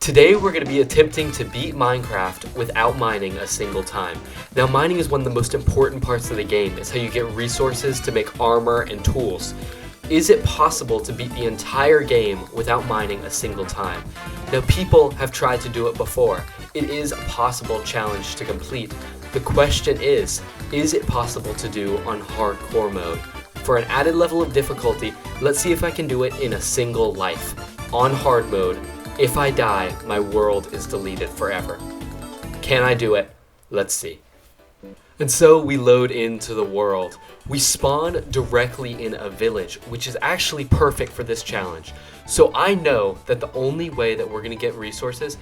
Today we're going to be attempting to beat Minecraft without mining a single time. Now mining is one of the most important parts of the game. It's how you get resources to make armor and tools. Is it possible to beat the entire game without mining a single time? Now people have tried to do it before. It is a possible challenge to complete. The question is it possible to do on hardcore mode? For an added level of difficulty, let's see if I can do it in a single life. On hard mode, if I die, my world is deleted forever. Can I do it? Let's see. And so we load into the world. We spawn directly in a village, which is actually perfect for this challenge. So I know that the only way that we're going to get resources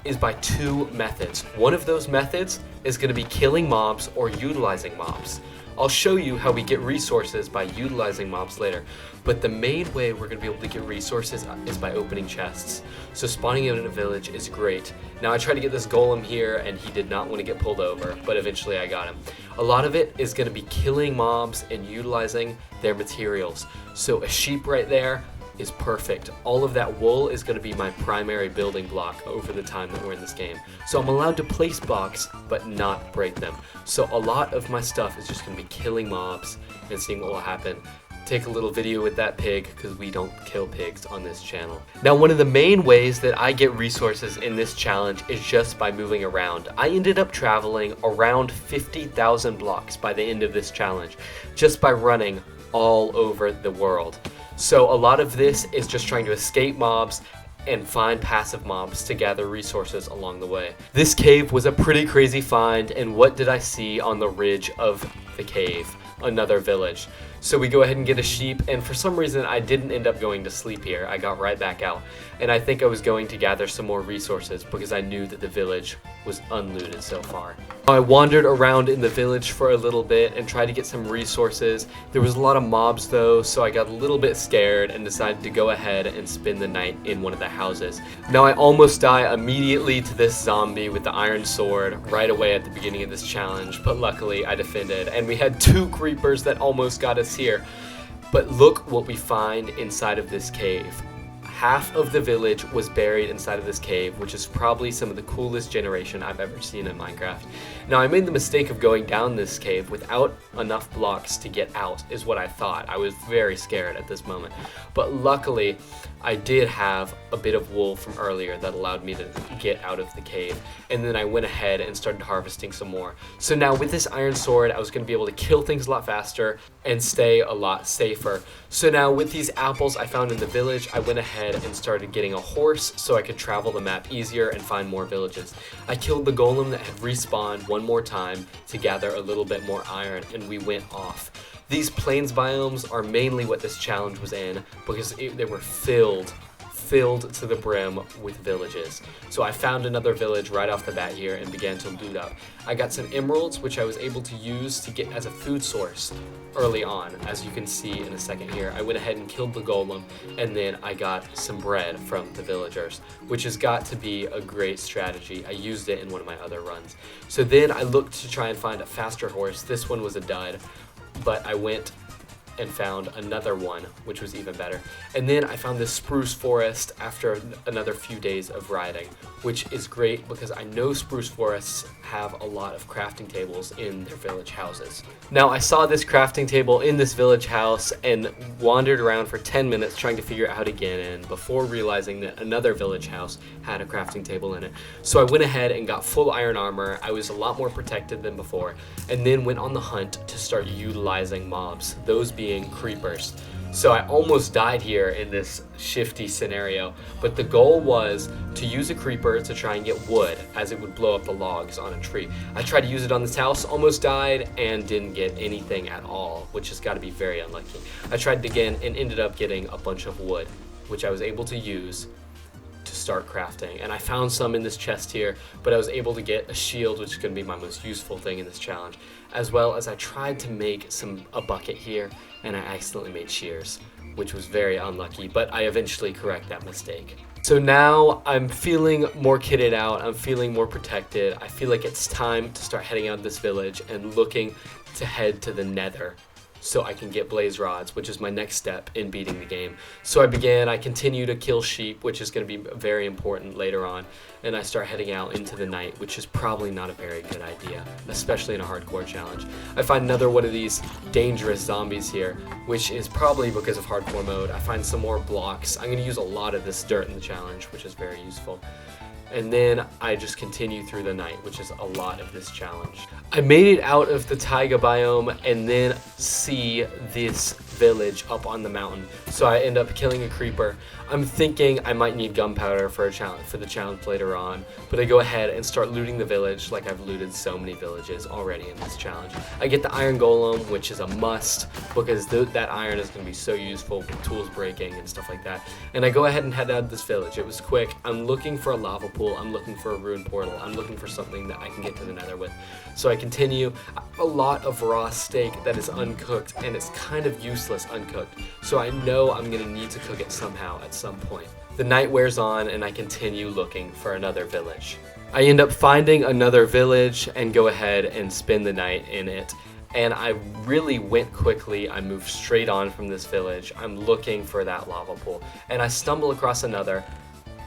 is by two methods. One of those methods is going to be killing mobs or utilizing mobs. I'll show you how we get resources by utilizing mobs later, but the main way we're going to be able to get resources is by opening chests. So spawning in a village is great. Now I tried to get this golem here and he did not want to get pulled over, but eventually I got him. A lot of it is going to be killing mobs and utilizing their materials. So a sheep right there is perfect. All of that wool is going to be my primary building block over the time that we're in this game. So I'm allowed to place blocks, but not break them. So a lot of my stuff is just going to be killing mobs and seeing what will happen. Take a little video with that pig, because we don't kill pigs on this channel. Now, one of the main ways that I get resources in this challenge is just by moving around. I ended up traveling around 50,000 blocks by the end of this challenge, just by running all over the world. So a lot of this is just trying to escape mobs and find passive mobs to gather resources along the way. This cave was a pretty crazy find, and what did I see on the ridge of the cave? Another village. So we go ahead and get a sheep, and for some reason I didn't end up going to sleep here. I got right back out, and I think I was going to gather some more resources because I knew that the village was unlooted so far. I wandered around in the village for a little bit and tried to get some resources. There was a lot of mobs though, so I got a little bit scared and decided to go ahead and spend the night in one of the houses. Now I almost die immediately to this zombie with the iron sword right away at the beginning of this challenge, but luckily I defended, and we had two creepers that almost got us here. But look what we find inside of this cave. Half of the village was buried inside of this cave, which is probably some of the coolest generation I've ever seen in Minecraft. Now I made the mistake of going down this cave without enough blocks to get out, is what I thought. I was very scared at this moment. But luckily, I did have a bit of wool from earlier that allowed me to get out of the cave. And then I went ahead and started harvesting some more. So now with this iron sword, I was going to be able to kill things a lot faster and stay a lot safer. So now with these apples I found in the village, I went ahead and started getting a horse so I could travel the map easier and find more villages. I killed the golem that had respawned one more time to gather a little bit more iron, and we went off. These plains biomes are mainly what this challenge was in, because they were filled to the brim with villages. So I found another village right off the bat here and began to loot up. I got some emeralds, which I was able to use to get as a food source early on, as you can see in a second here. I went ahead and killed the golem, and then I got some bread from the villagers, which has got to be a great strategy. I used it in one of my other runs. So then I looked to try and find a faster horse. This one was a dud, but I went and found another one, which was even better. And then I found this spruce forest after another few days of riding, which is great because I know spruce forests have a lot of crafting tables in their village houses. Now I saw this crafting table in this village house and wandered around for 10 minutes trying to figure out how to get in before realizing that another village house had a crafting table in it. So I went ahead and got full iron armor. I was a lot more protected than before, and then went on the hunt to start utilizing mobs, those being creepers. So I almost died here in this shifty scenario, but the goal was to use a creeper to try and get wood, as it would blow up the logs on a tree. I tried to use it on this house, almost died, and didn't get anything at all, which has got to be very unlucky. I tried again and ended up getting a bunch of wood, which I was able to use to start crafting, and I found some in this chest here, but I was able to get a shield, which is going to be my most useful thing in this challenge, as well as I tried to make a bucket here, and I accidentally made shears, which was very unlucky, but I eventually correct that mistake. So now I'm feeling more kitted out, I'm feeling more protected. I feel like it's time to start heading out of this village and looking to head to the nether. so I can get blaze rods, which is my next step in beating the game. So I continue to kill sheep, which is going to be very important later on, and I start heading out into the night, which is probably not a very good idea, especially in a hardcore challenge. I find another one of these dangerous zombies here, which is probably because of hardcore mode. I find some more blocks. I'm going to use a lot of this dirt in the challenge, which is very useful. And then I just continue through the night, which is a lot of this challenge. I made it out of the taiga biome and then see this village up on the mountain. So I end up killing a creeper. I'm thinking I might need gunpowder for the challenge later on, but I go ahead and start looting the village like I've looted so many villages already in this challenge. I get the iron golem, which is a must because that iron is going to be so useful with tools breaking and stuff like that. And I go ahead and head out of this village. It was quick. I'm looking for a lava pool. I'm looking for a ruined portal. I'm looking for something that I can get to the nether with. So I continue. I have a lot of raw steak that is uncooked, and it's kind of useless uncooked. So I know I'm going to need to cook it somehow at some point. The night wears on, and I continue looking for another village. I end up finding another village and go ahead and spend the night in it. And I really went quickly. I moved straight on from this village. I'm looking for that lava pool. And I stumble across another.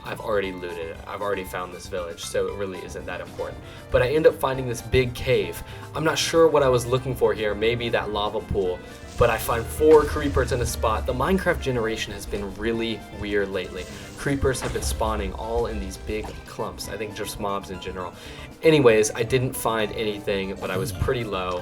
I've already looted it. I've already found this village, so it really isn't that important. But I end up finding this big cave. I'm not sure what I was looking for here, maybe that lava pool, but I find 4 creepers in a spot. The Minecraft generation has been really weird lately. Creepers have been spawning all in these big clumps. I think just mobs in general. Anyways, I didn't find anything, but I was pretty low.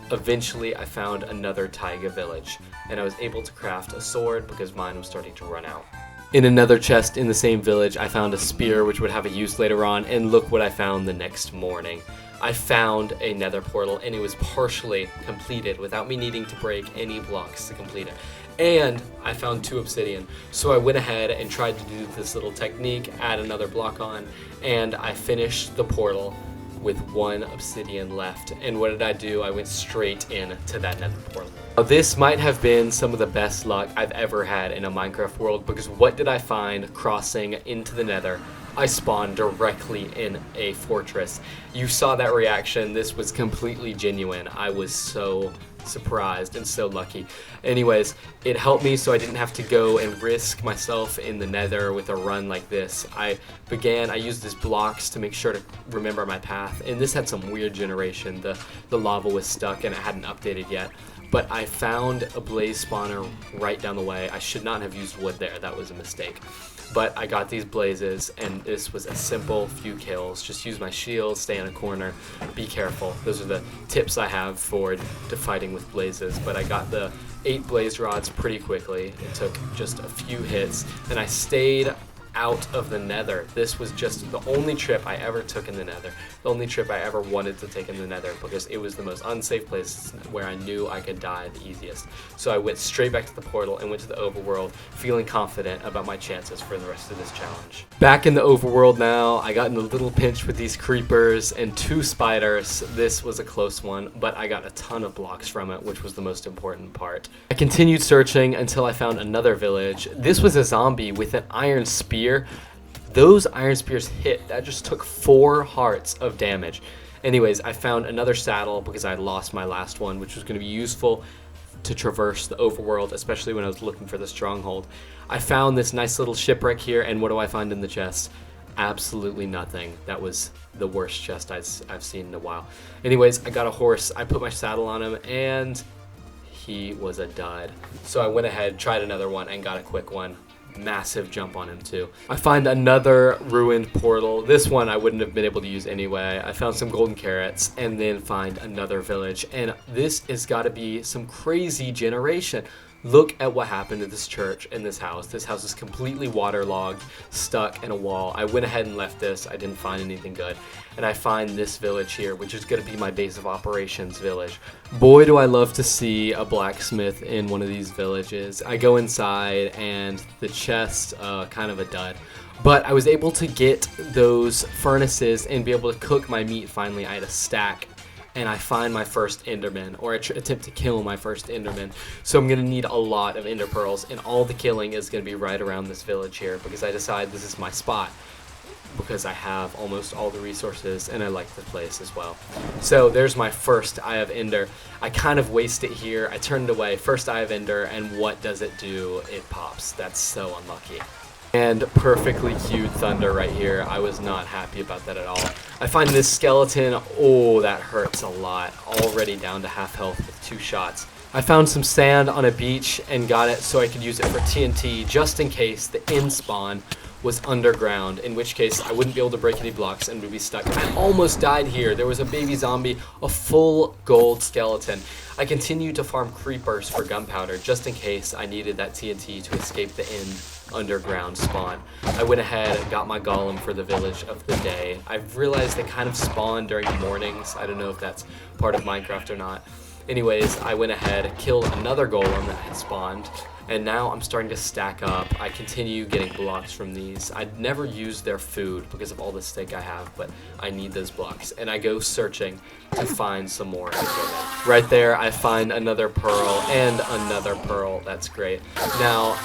Eventually, I found another taiga village, and I was able to craft a sword because mine was starting to run out. In another chest in the same village, I found a spear which would have a use later on, and look what I found the next morning. I found a nether portal, and it was partially completed without me needing to break any blocks to complete it. And I found 2 obsidian, so I went ahead and tried to do this little technique, add another block on, and I finished the portal with 1 obsidian left. And what did I do? I went straight into that nether portal. Now, this might have been some of the best luck I've ever had in a Minecraft world, because what did I find crossing into the nether? I spawned directly in a fortress. You saw that reaction. This was completely genuine. I was so surprised and so lucky. Anyways, it helped me so I didn't have to go and risk myself in the nether with a run like this. I used these blocks to make sure to remember my path, and this had some weird generation. The lava was stuck and it hadn't updated yet. But I found a blaze spawner right down the way. I should not have used wood there. That was a mistake. But I got these blazes, and this was a simple few kills. Just use my shield, stay in a corner, be careful. Those are the tips I have for fighting with blazes. But I got the 8 blaze rods pretty quickly. It took just a few hits, and I stayed out of the nether. This was just the only trip I ever took in the nether, the only trip I ever wanted to take in the nether, because it was the most unsafe place where I knew I could die the easiest. So I went straight back to the portal and went to the overworld, feeling confident about my chances for the rest of this challenge. Back in the overworld now, I got in a little pinch with these creepers and 2 spiders. This was a close one, but I got a ton of blocks from it, which was the most important part. I continued searching until I found another village. This was a zombie with an iron spear. Those iron spears hit. That just took 4 hearts of damage. Anyways, I found another saddle because I had lost my last one, which was going to be useful to traverse the overworld, especially when I was looking for the stronghold. I found this nice little shipwreck here, and what do I find in the chest? Absolutely nothing. That was the worst chest I've seen in a while. Anyways, I got a horse. I put my saddle on him, and he was a dud. So I went ahead, tried another one, and got a quick one. Massive jump on him too. I find another ruined portal. This one I wouldn't have been able to use anyway. I found some golden carrots and then find another village, and this has got to be some crazy generation. Look at what happened to this church and this house. This house is completely waterlogged, stuck in a wall. I went ahead and left this. I didn't find anything good. And I find this village here, which is going to be my base of operations village. Boy, do I love to see a blacksmith in one of these villages. I go inside, and the chest, kind of a dud. But I was able to get those furnaces and be able to cook my meat finally. I had a stack. And I find my first Enderman, or attempt to kill my first Enderman. So I'm going to need a lot of Ender Pearls, and all the killing is going to be right around this village here, because I decide this is my spot. because I have almost all the resources and I like the place as well. So there's my first Eye of Ender. I kind of waste it here. I turned it away. First Eye of Ender, and what does it do? It pops. That's so unlucky. And perfectly cued thunder right here. I was not happy about that at all. I find this skeleton. Oh, that hurts a lot. Already down to half health with 2 shots. I found some sand on a beach and got it so I could use it for TNT just in case the end spawn was underground, in which case I wouldn't be able to break any blocks and would be stuck. I almost died here. There was a baby zombie, a full gold skeleton. I continued to farm creepers for gunpowder just in case I needed that TNT to escape the end underground spawn. I went ahead and got my golem for the village of the day. I've realized they kind of spawn during the mornings. I don't know if that's part of Minecraft or not. Anyways, I went ahead, killed another golem that had spawned, and now I'm starting to stack up. I continue getting blocks from these. I'd never use their food because of all the steak I have, but I need those blocks. And I go searching to find some more. Right there, I find another pearl and another pearl. That's great. Now,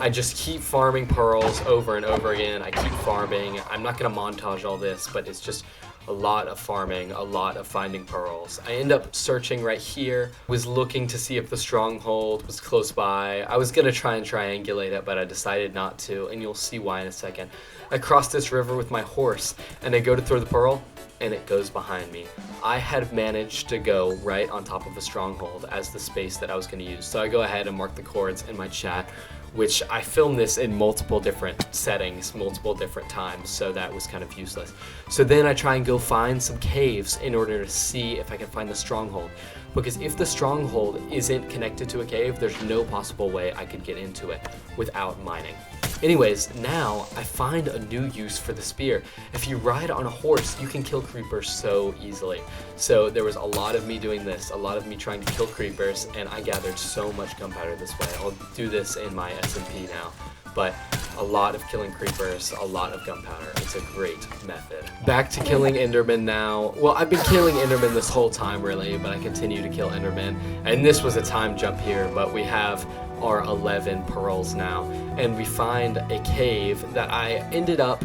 I just keep farming pearls over and over again. I keep farming. I'm not going to montage all this, but it's just a lot of farming, a lot of finding pearls. I end up searching right here, was looking to see if the stronghold was close by. I was gonna try and triangulate it, but I decided not to, and you'll see why in a second. I cross this river with my horse, and I go to throw the pearl, and it goes behind me. I had managed to go right on top of a stronghold as the space that I was gonna use. So I go ahead and mark the chords in my chat, which I filmed this in multiple different settings, multiple different times, so that was kind of useless. So then I try and go find some caves in order to see if I can find the stronghold. Because if the stronghold isn't connected to a cave, there's no possible way I could get into it without mining. Anyways, now I find a new use for the spear. If you ride on a horse, you can kill creepers so easily. So there was a lot of me doing this, a lot of me trying to kill creepers, and I gathered so much gunpowder this way. I'll do this in my SMP now, but a lot of killing creepers, a lot of gunpowder. It's a great method. Back to killing Endermen now. Well, I've been killing Endermen this whole time really, but I continue to kill Endermen. And this was a time jump here, but we have our 11 pearls now. And we find a cave that I ended up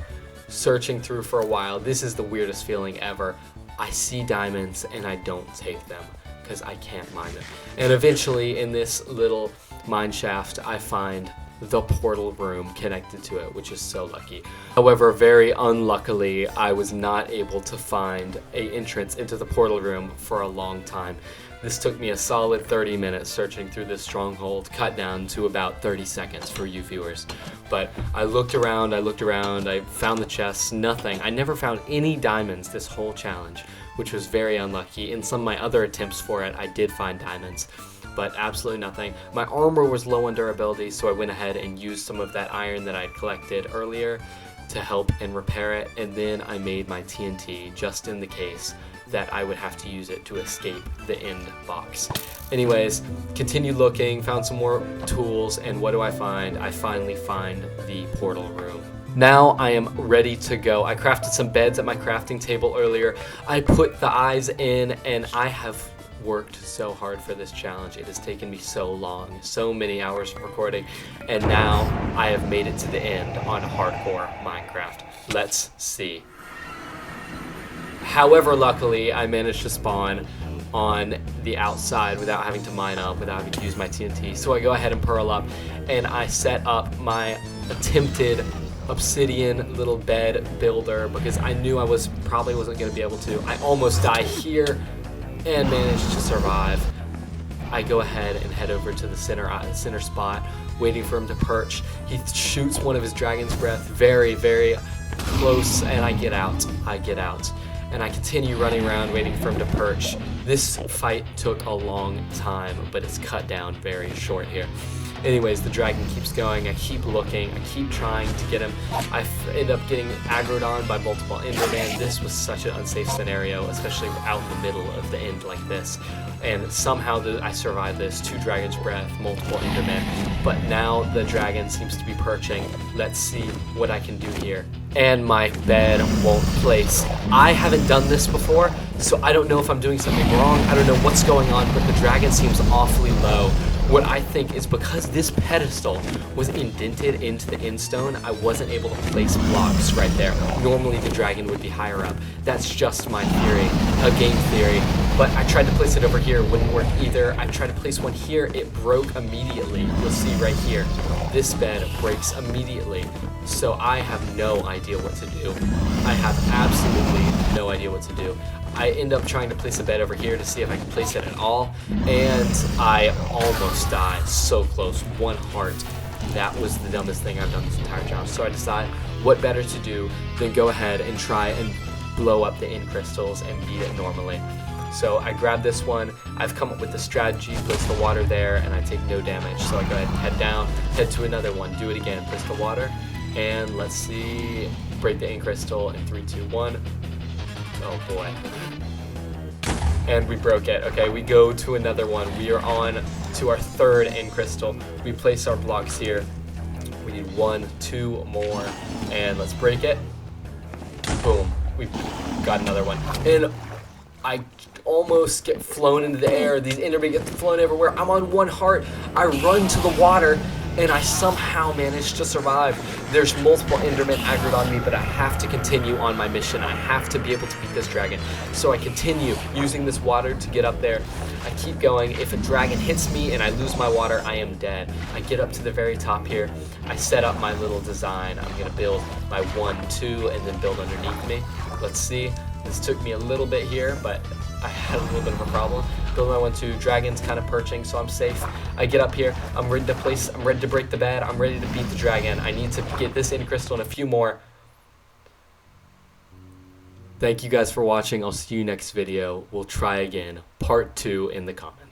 searching through for a while. This is the weirdest feeling ever. I see diamonds and I don't take them because I can't mine them. And eventually in this little mine shaft, I find the portal room connected to it, which is so lucky. However, very unluckily, I was not able to find an entrance into the portal room for a long time. This took me a solid 30 minutes searching through this stronghold, cut down to about 30 seconds for you viewers. But I looked around, I found the chests, nothing. I never found any diamonds this whole challenge, which was very unlucky. In some of my other attempts for it, I did find diamonds, but absolutely nothing. My armor was low on durability, so I went ahead and used some of that iron that I had collected earlier to help and repair it, and then I made my TNT just in the case that I would have to use it to escape the end box. Anyways, continued looking, found some more tools, and what do I find? I finally find the portal room. Now I am ready to go. I crafted some beds at my crafting table earlier. I put the eyes in, and I have worked so hard for this challenge. It has taken me so long, so many hours of recording, and now I have made it to the end on hardcore Minecraft. Let's see. However, luckily, I managed to spawn on the outside without having to mine up, without having to use my TNT. So I go ahead and pearl up, and I set up my attempted obsidian little bed builder because I knew I probably wasn't going to be able to. I almost die here and managed to survive. I go ahead and head over to the center spot, waiting for him to perch. He shoots one of his dragon's breath very, very close, and I get out. And I continue running around waiting for him to perch. This fight took a long time, but it's cut down very short here. Anyways, the dragon keeps going. I keep looking. I keep trying to get him. I end up getting aggroed on by multiple Endermen. This was such an unsafe scenario, especially out in the middle of the end like this. And somehow I survived this. 2 dragon's breath, multiple Endermen. But now the dragon seems to be perching. Let's see what I can do here. And my bed won't place. I haven't done this before, so I don't know if I'm doing something wrong. I don't know what's going on, but the dragon seems awfully low, What I think is because this pedestal was indented into the end stone, I wasn't able to place blocks right there. Normally the dragon would be higher up. That's just my theory, a game theory. But I tried to place it over here, wouldn't work either. I tried to place one here, it broke immediately. You'll see right here, this bed breaks immediately. So I have no idea what to do. I have absolutely no idea what to do. I end up trying to place a bed over here to see if I can place it at all, and I almost died. So close, 1 heart. That was the dumbest thing I've done this entire job. So I decide what better to do than go ahead and try and blow up the end crystals and beat it normally. So I grab this one, I've come up with the strategy, place the water there, and I take no damage. So I go ahead and head down, head to another one, do it again, place the water, and let's see, break the end crystal in 3, 2, 1. Oh boy. And we broke it. Okay, we go to another one. We are on to our 3rd end crystal. We place our blocks here. We need 1, 2 more, and let's break it. Boom, we got another one. And I almost get flown into the air. These Endermen get flown everywhere. I'm on 1 heart. I run to the water, and I somehow manage to survive. There's multiple Endermen aggroed on me, but I have to continue on my mission. I have to be able to beat this dragon. So I continue using this water to get up there. I keep going. If a dragon hits me and I lose my water, I am dead. I get up to the very top here. I set up my little design. I'm gonna build my 1, 2, and then build underneath me. Let's see. This took me a little bit here, but I had a little bit of a problem. Build my 1, 2, dragon's kind of perching, so I'm safe. I get up here, I'm ready to break the bed, I'm ready to beat the dragon. I need to get this end crystal and a few more. Thank you guys for watching. I'll see you next video. We'll try again, part 2 in the comments.